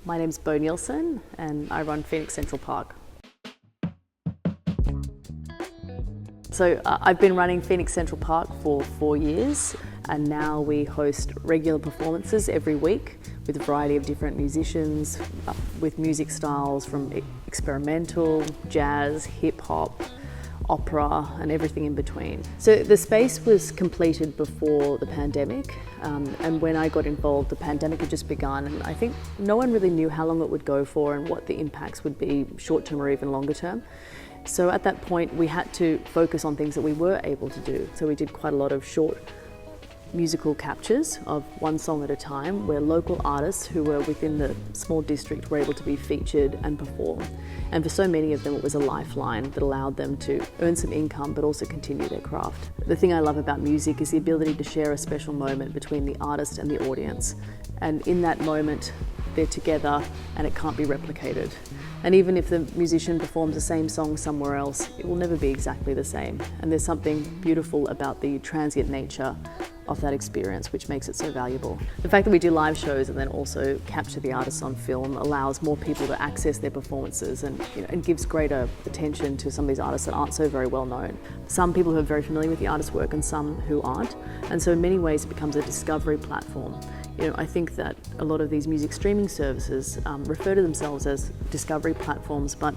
My name's Beau Neilson and I run Phoenix Central Park. So I've been running Phoenix Central Park for 4 years, and now we host regular performances every week with a variety of different musicians, with music styles from experimental, jazz, hip hop, opera and everything in between. So the space was completed before the pandemic, and when I got involved the pandemic had just begun, and I think no one really knew how long it would go for and what the impacts would be short term or even longer term. So at that point we had to focus on things that we were able to do. So we did quite a lot of short musical captures of one song at a time, where local artists who were within the small district were able to be featured and perform. And for so many of them it was a lifeline that allowed them to earn some income but also continue their craft. The thing I love about music is the ability to share a special moment between the artist and the audience. And in that moment they're together and it can't be replicated. And even if the musician performs the same song somewhere else, it will never be exactly the same. And there's something beautiful about the transient nature of that experience, which makes it so valuable. The fact that we do live shows and then also capture the artists on film allows more people to access their performances, and and gives greater attention to some of these artists that aren't so very well known. Some people who are very familiar with the artist's work and some who aren't. And so in many ways it becomes a discovery platform. I think that a lot of these music streaming services refer to themselves as discovery platforms, but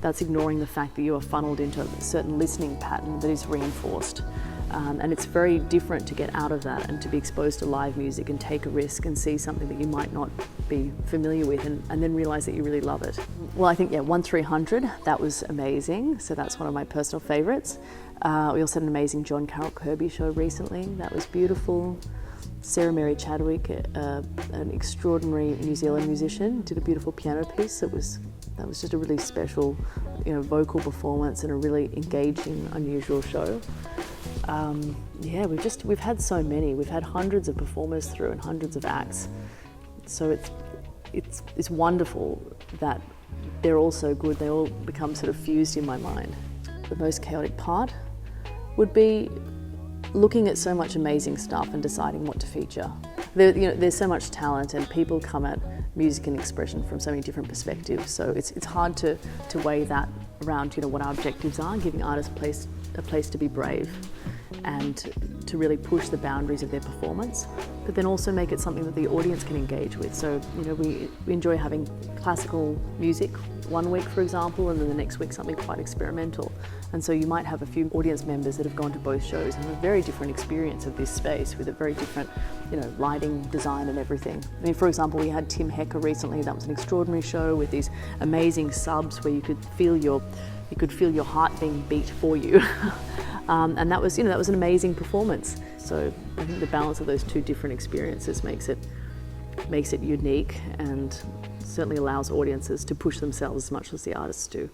that's ignoring the fact that you are funneled into a certain listening pattern that is reinforced. And it's very different to get out of that and to be exposed to live music and take a risk and see something that you might not be familiar with and then realise that you really love it. Well, I think, 1300, that was amazing. So that's one of my personal favourites. We also had an amazing John Carroll Kirby show recently. That was beautiful. Sarah Mary Chadwick, an extraordinary New Zealand musician, did a beautiful piano piece. That was just a really special, vocal performance and a really engaging, unusual show. We've had so many. We've had hundreds of performers through and hundreds of acts. So it's wonderful that they're all so good. They all become sort of fused in my mind. The most chaotic part would be looking at so much amazing stuff and deciding what to feature. There's so much talent and people come at music and expression from so many different perspectives. So it's hard to weigh that around what our objectives are, giving artists a place to be brave and to really push the boundaries of their performance, but then also make it something that the audience can engage with. So we enjoy having classical music one week, for example, and then the next week something quite experimental. And so you might have a few audience members that have gone to both shows and have a very different experience of this space with a very different, lighting, design and everything. I mean, for example, we had Tim Hecker recently. That was an extraordinary show with these amazing subs where you could feel your heart being beat for you. And that was an amazing performance. So I think the balance of those two different experiences makes it unique and certainly allows audiences to push themselves as much as the artists do.